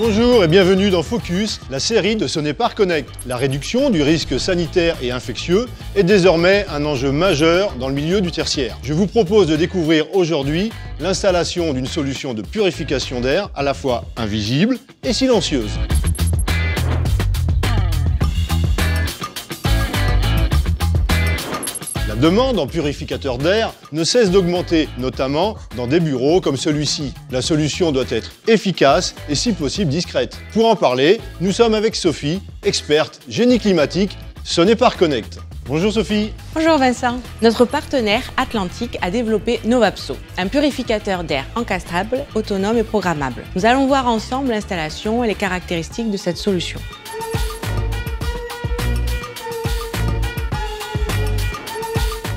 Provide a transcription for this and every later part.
Bonjour et bienvenue dans Focus, la série de Sonepar Connect. La réduction du risque sanitaire et infectieux est désormais un enjeu majeur dans le milieu du tertiaire. Je vous propose de découvrir aujourd'hui l'installation d'une solution de purification d'air à la fois invisible et silencieuse. La demande en purificateur d'air ne cesse d'augmenter, notamment dans des bureaux comme celui-ci. La solution doit être efficace et si possible discrète. Pour en parler, nous sommes avec Sophie, experte génie climatique Sonepar Connect. Bonjour Sophie. Bonjour Vincent. Notre partenaire Atlantique a développé Novapso, un purificateur d'air encastrable, autonome et programmable. Nous allons voir ensemble l'installation et les caractéristiques de cette solution.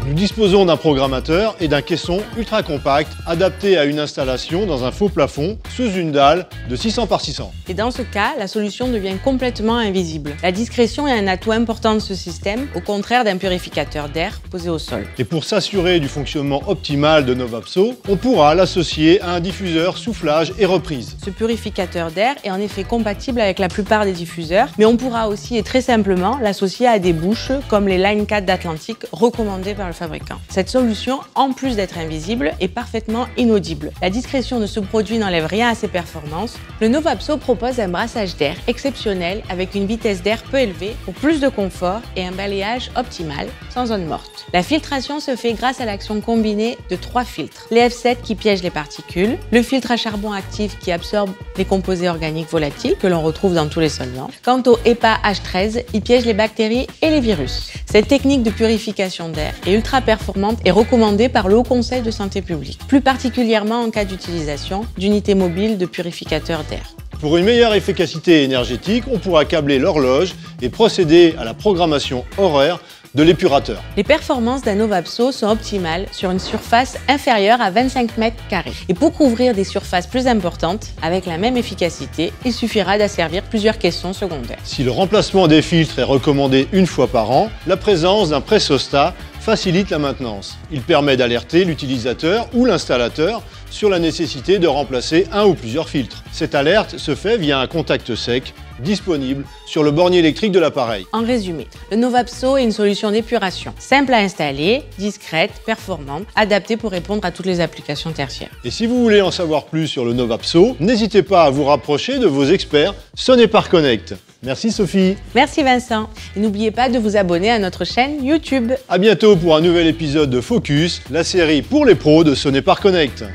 Nous disposons d'un programmateur et d'un caisson ultra compact adapté à une installation dans un faux plafond sous une dalle de 600 par 600. Et dans ce cas, la solution devient complètement invisible. La discrétion est un atout important de ce système, au contraire d'un purificateur d'air posé au sol. Et pour s'assurer du fonctionnement optimal de Novapso, on pourra l'associer à un diffuseur soufflage et reprise. Ce purificateur d'air est en effet compatible avec la plupart des diffuseurs, mais on pourra aussi et très simplement l'associer à des bouches comme les Line 4 d'Atlantique recommandées par le fabricant. Cette solution, en plus d'être invisible, est parfaitement inaudible. La discrétion de ce produit n'enlève rien à ses performances. Le Novapso propose un brassage d'air exceptionnel avec une vitesse d'air peu élevée pour plus de confort et un balayage optimal, sans zone morte. La filtration se fait grâce à l'action combinée de 3 filtres. Les F7 qui piègent les particules, le filtre à charbon actif qui absorbe les composés organiques volatiles que l'on retrouve dans tous les solvants. Quant au HEPA H13, il piège les bactéries et les virus. Cette technique de purification d'air est ultra performante et recommandée par le Haut Conseil de santé publique, plus particulièrement en cas d'utilisation d'unités mobiles de purificateurs d'air. Pour une meilleure efficacité énergétique, on pourra câbler l'horloge et procéder à la programmation horaire de l'épurateur. Les performances d'un Novapso sont optimales sur une surface inférieure à 25 mètres carrés. Et pour couvrir des surfaces plus importantes, avec la même efficacité, il suffira d'asservir plusieurs caissons secondaires. Si le remplacement des filtres est recommandé une fois par an, la présence d'un pressostat facilite la maintenance. Il permet d'alerter l'utilisateur ou l'installateur sur la nécessité de remplacer un ou plusieurs filtres. Cette alerte se fait via un contact sec disponible sur le bornier électrique de l'appareil. En résumé, le Novapso est une solution d'épuration simple à installer, discrète, performante, adaptée pour répondre à toutes les applications tertiaires. Et si vous voulez en savoir plus sur le Novapso, n'hésitez pas à vous rapprocher de vos experts Sonepar Connect. Merci Sophie. Merci Vincent. Et n'oubliez pas de vous abonner à notre chaîne YouTube. À bientôt pour un nouvel épisode de Focus, la série pour les pros de Sonepar Connect.